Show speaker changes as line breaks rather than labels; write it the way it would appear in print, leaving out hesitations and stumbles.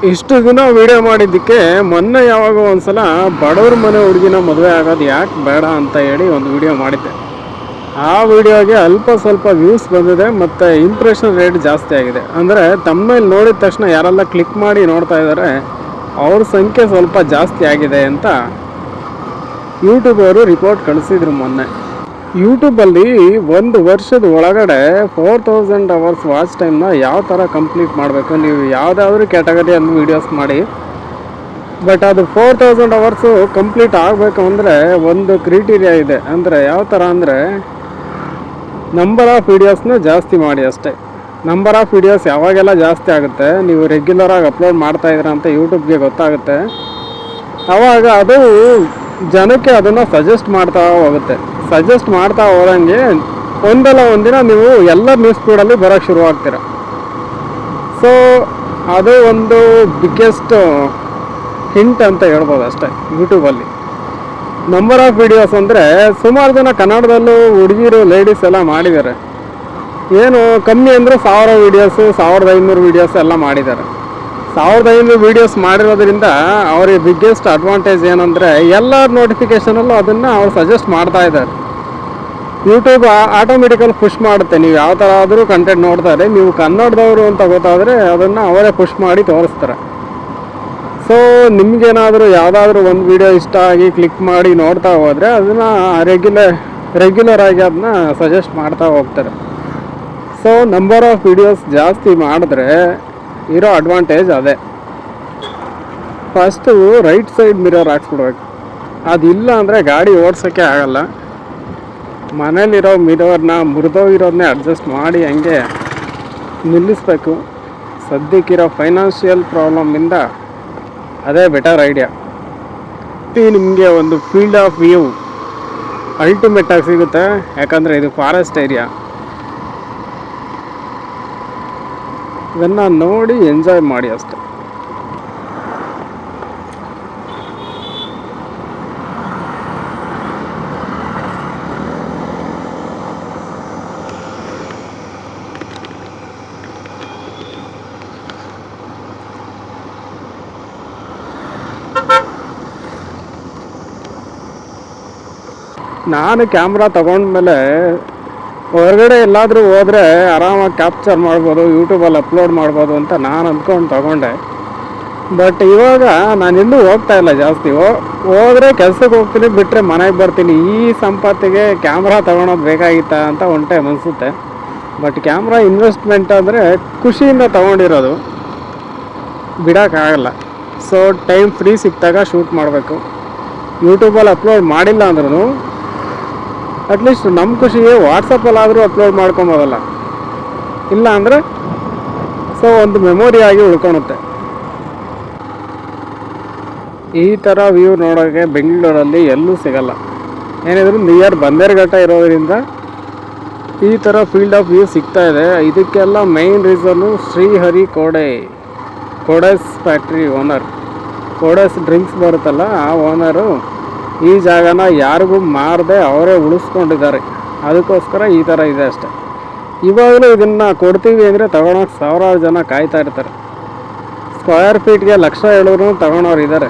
ಇಷ್ಟು ದಿನ ವಿಡಿಯೋ ಮಾಡಿದ್ದಕ್ಕೆ ಮೊನ್ನೆ ಯಾವಾಗ ಒಂದ್ಸಲ ಬಡವ್ರ ಮನೆ ಹುಡುಗಿನ ಮದುವೆ ಆಗೋದು ಯಾಕೆ ಬೇಡ ಅಂತ ಹೇಳಿ ಒಂದು ವಿಡಿಯೋ ಮಾಡಿದ್ದೆ. ಆ ವಿಡಿಯೋಗೆ ಅಲ್ಪ ಸ್ವಲ್ಪ ವ್ಯೂಸ್ ಬಂದಿದೆ ಮತ್ತು ಇಂಪ್ರೆಷನ್ ರೇಟ್ ಜಾಸ್ತಿ ಆಗಿದೆ. ಅಂದರೆ ತಮ್ಮನೇಲಿ ನೋಡಿದ ತಕ್ಷಣ ಯಾರೆಲ್ಲ ಕ್ಲಿಕ್ ಮಾಡಿ ನೋಡ್ತಾ ಇದ್ದಾರೆ ಅವ್ರ ಸಂಖ್ಯೆ ಸ್ವಲ್ಪ ಜಾಸ್ತಿ ಆಗಿದೆ ಅಂತ ಯೂಟ್ಯೂಬ್ ಅವರು ರಿಪೋರ್ಟ್ ಕಳಿಸಿದ್ರು ಮೊನ್ನೆ. ಯೂಟ್ಯೂಬಲ್ಲಿ ಒಂದು ವರ್ಷದ ಒಳಗಡೆ 4000 ಅವರ್ಸ್ ವಾಚ್ ಟೈಮ್ನ ಯಾವ ಥರ ಕಂಪ್ಲೀಟ್ ಮಾಡಬೇಕು, ನೀವು ಯಾವುದಾದ್ರೂ ಕ್ಯಾಟಗರಿಯಲ್ಲಿ ವೀಡಿಯೋಸ್ ಮಾಡಿ, ಬಟ್ ಅದು 4000 ಅವರ್ಸು ಕಂಪ್ಲೀಟ್ ಆಗಬೇಕು ಅಂದರೆ ಒಂದು ಕ್ರೈಟೀರಿಯಾ ಇದೆ. ಅಂದರೆ ಯಾವ ಥರ ಅಂದರೆ ನಂಬರ್ ಆಫ್ ವೀಡಿಯೋಸ್ನ ಜಾಸ್ತಿ ಮಾಡಿ ಅಷ್ಟೇ. ನಂಬರ್ ಆಫ್ ವೀಡಿಯೋಸ್ ಯಾವಾಗೆಲ್ಲ ಜಾಸ್ತಿ ಆಗುತ್ತೆ, ನೀವು ರೆಗ್ಯುಲರಾಗಿ ಅಪ್ಲೋಡ್ ಮಾಡ್ತಾಯಿದ್ದೀರ ಅಂತ ಯೂಟ್ಯೂಬ್ಗೆ ಗೊತ್ತಾಗುತ್ತೆ. ಆವಾಗ ಅದು ಜನಕ್ಕೆ ಅದನ್ನು ಸಜೆಸ್ಟ್ ಮಾಡ್ತಾ ಹೋಗುತ್ತೆ. ಸಜೆಸ್ಟ್ ಮಾಡ್ತಾ ಹೋದಂಗೆ ಒಂದಲ್ಲ ಒಂದಿನ ನೀವು ಎಲ್ಲ ನ್ಯೂಸ್ ಫೀಡಲ್ಲಿ ಬರೋಕ್ಕೆ ಶುರುವಾಗ್ತೀರ. ಸೊ ಅದು ಒಂದು ಬಿಗ್ಗೆಸ್ಟ್ ಹಿಂಟ್ ಅಂತ ಹೇಳ್ಬೋದು ಅಷ್ಟೇ. ಯೂಟ್ಯೂಬಲ್ಲಿ ನಂಬರ್ ಆಫ್ ವೀಡಿಯೋಸ್ ಅಂದರೆ ಸುಮಾರು ಜನ ಕನ್ನಡದಲ್ಲೂ ಹುಡುಗಿರು ಲೇಡೀಸ್ ಎಲ್ಲ ಮಾಡಿದ್ದಾರೆ. ಏನು ಕಮ್ಮಿ ಅಂದರೆ 1000 ವೀಡಿಯೋಸು 1500 ವೀಡಿಯೋಸ್ ಎಲ್ಲ ಮಾಡಿದ್ದಾರೆ. 1500 ವೀಡಿಯೋಸ್ ಮಾಡಿರೋದ್ರಿಂದ ಅವ್ರಿಗೆ ಬಿಗ್ಗೆಸ್ಟ್ ಅಡ್ವಾಂಟೇಜ್ ಏನಂದರೆ ಎಲ್ಲ ನೋಟಿಫಿಕೇಷನಲ್ಲೂ ಅದನ್ನು ಅವ್ರು ಸಜೆಸ್ಟ್ ಮಾಡ್ತಾ ಇದ್ದಾರೆ. ಯೂಟ್ಯೂಬ್ ಆಟೋಮೆಟಿಕಲ್ಲಿ ಪುಷ್ ಮಾಡುತ್ತೆ. ನೀವು ಯಾವ ಥರ ಆದರೂ ಕಂಟೆಂಟ್ ನೋಡ್ತಾರೆ, ನೀವು ಕನ್ನಡದವರು ಅಂತ ಗೊತ್ತಾದರೆ ಅದನ್ನು ಅವರೇ ಪುಷ್ ಮಾಡಿ ತೋರಿಸ್ತಾರೆ. ಸೊ ನಿಮಗೇನಾದರೂ ಯಾವುದಾದ್ರೂ ಒಂದು ವೀಡಿಯೋ ಇಷ್ಟ ಆಗಿ ಕ್ಲಿಕ್ ಮಾಡಿ ನೋಡ್ತಾ ಹೋದರೆ ಅದನ್ನು ರೆಗ್ಯುಲರ್ ಆಗಿ ಅದನ್ನ ಸಜೆಸ್ಟ್ ಮಾಡ್ತಾ ಹೋಗ್ತಾರೆ. ಸೊ ನಂಬರ್ ಆಫ್ ವೀಡಿಯೋಸ್ ಜಾಸ್ತಿ ಮಾಡಿದ್ರೆ ಇರೋ ಅಡ್ವಾಂಟೇಜ್ ಅದೇ. ಫಸ್ಟು ರೈಟ್ ಸೈಡ್ ಮಿರರ್ ಹಾಕ್ಸ್ಬಿಡ್ಬೇಕು. ಅದಿಲ್ಲ ಅಂದರೆ ಗಾಡಿ ಓಡ್ಸೋಕ್ಕೆ ಆಗಲ್ಲ. ಮನೇಲಿರೋ ಮಿರರ್ನ ಮುರಿದೋಗಿರೋದನ್ನೇ ಅಡ್ಜಸ್ಟ್ ಮಾಡಿ ಹಂಗೆ ನಿಲ್ಲಿಸ್ಬೇಕು. ಸದ್ಯಕ್ಕಿರೋ ಫೈನಾನ್ಷಿಯಲ್ ಪ್ರಾಬ್ಲಮಿಂದ ಅದೇ ಬೆಟರ್ ಐಡಿಯಾ. ನಿಮಗೆ ಒಂದು ಫೀಲ್ಡ್ ಆಫ್ ವ್ಯೂ ಅಲ್ಟಿಮೇಟಾಗಿ ಸಿಗುತ್ತೆ, ಯಾಕಂದರೆ ಇದು ಫಾರೆಸ್ಟ್ ಏರಿಯಾ. ಇದನ್ನು ನೋಡಿ ಎಂಜಾಯ್ ಮಾಡಿ ಅಷ್ಟೆ. ನಾನು ಕ್ಯಾಮ್ರಾ ತಗೊಂಡ್ಮೇಲೆ ಹೊರಗಡೆ ಎಲ್ಲಾದರೂ ಹೋದರೆ ಆರಾಮಾಗಿ ಕ್ಯಾಪ್ಚರ್ ಮಾಡ್ಬೋದು, ಯೂಟ್ಯೂಬಲ್ಲಿ ಅಪ್ಲೋಡ್ ಮಾಡ್ಬೋದು ಅಂತ ನಾನು ಅಂದ್ಕೊಂಡು ತಗೊಂಡೆ. ಬಟ್ ಇವಾಗ ನಾನೆಲ್ಲೂ ಹೋಗ್ತಾ ಇಲ್ಲ ಜಾಸ್ತಿ. ಹೋದರೆ ಕೆಲ್ಸಕ್ಕೆ ಹೋಗ್ತೀನಿ, ಬಿಟ್ಟರೆ ಮನೆಗೆ ಬರ್ತೀನಿ. ಈ ಸಂಪತ್ತಿಗೆ ಕ್ಯಾಮ್ರಾ ತೊಗೊಳೋದು ಬೇಕಾಗಿತ್ತಾ ಅಂತ ಒನ್ ಟೈಮ್ ಅನಿಸುತ್ತೆ. ಬಟ್ ಕ್ಯಾಮ್ರಾ ಇನ್ವೆಸ್ಟ್ಮೆಂಟ್ ಅಂದರೆ ಖುಷಿಯಿಂದ ತೊಗೊಂಡಿರೋದು, ಬಿಡೋಕ್ಕಾಗಲ್ಲ. ಸೊ ಟೈಮ್ ಫ್ರೀ ಸಿಕ್ಕಿದಾಗ ಶೂಟ್ ಮಾಡಬೇಕು. ಯೂಟ್ಯೂಬಲ್ಲಿ ಅಪ್ಲೋಡ್ ಮಾಡಿಲ್ಲ ಅಂದ್ರೂ ಅಟ್ಲೀಸ್ಟ್ ನಮ್ಮ ಖುಷಿಗೆ ವಾಟ್ಸಪ್ಪಲ್ಲಾದರೂ ಅಪ್ಲೋಡ್ ಮಾಡ್ಕೊಬೋದಲ್ಲ. ಇಲ್ಲ ಅಂದರೆ ಸೊ ಒಂದು ಮೆಮೊರಿಯಾಗಿ ಉಳ್ಕೊಳುತ್ತೆ. ಈ ಥರ ವ್ಯೂ ನೋಡೋಕ್ಕೆ ಬೆಂಗಳೂರಲ್ಲಿ ಎಲ್ಲೂ ಸಿಗಲ್ಲ. ಏನಿದ್ರು ನಿಯರ್ ಬಂದೇರಘಟ್ಟ ಇರೋದ್ರಿಂದ ಈ ಥರ ಫೀಲ್ಡ್ ಆಫ್ ವ್ಯೂ ಸಿಗ್ತಾ ಇದೆ. ಇದಕ್ಕೆಲ್ಲ main reason Srihari Kodes factory owner. Kodes drinks ಬರುತ್ತಲ್ಲ, ಆ ಓನರು ಈ ಜಾಗನ ಯಾರಿಗೂ ಮಾರದೆ ಅವರೇ ಉಳಿಸ್ಕೊಂಡಿದ್ದಾರೆ. ಅದಕ್ಕೋಸ್ಕರ ಈ ಥರ ಇದೆ ಅಷ್ಟೆ. ಇವಾಗಲೂ ಇದನ್ನು ಕೊಡ್ತೀವಿ ಅಂದರೆ ತಗೊಳೋಕೆ ಸಾವಿರಾರು ಜನ ಕಾಯ್ತಾ ಇರ್ತಾರೆ. ಸ್ಕ್ವೇರ್ ಫೀಟ್ಗೆ 1,00,000 ಹೇಳೋರು ತಗೊಳೋರು ಇದ್ದಾರೆ.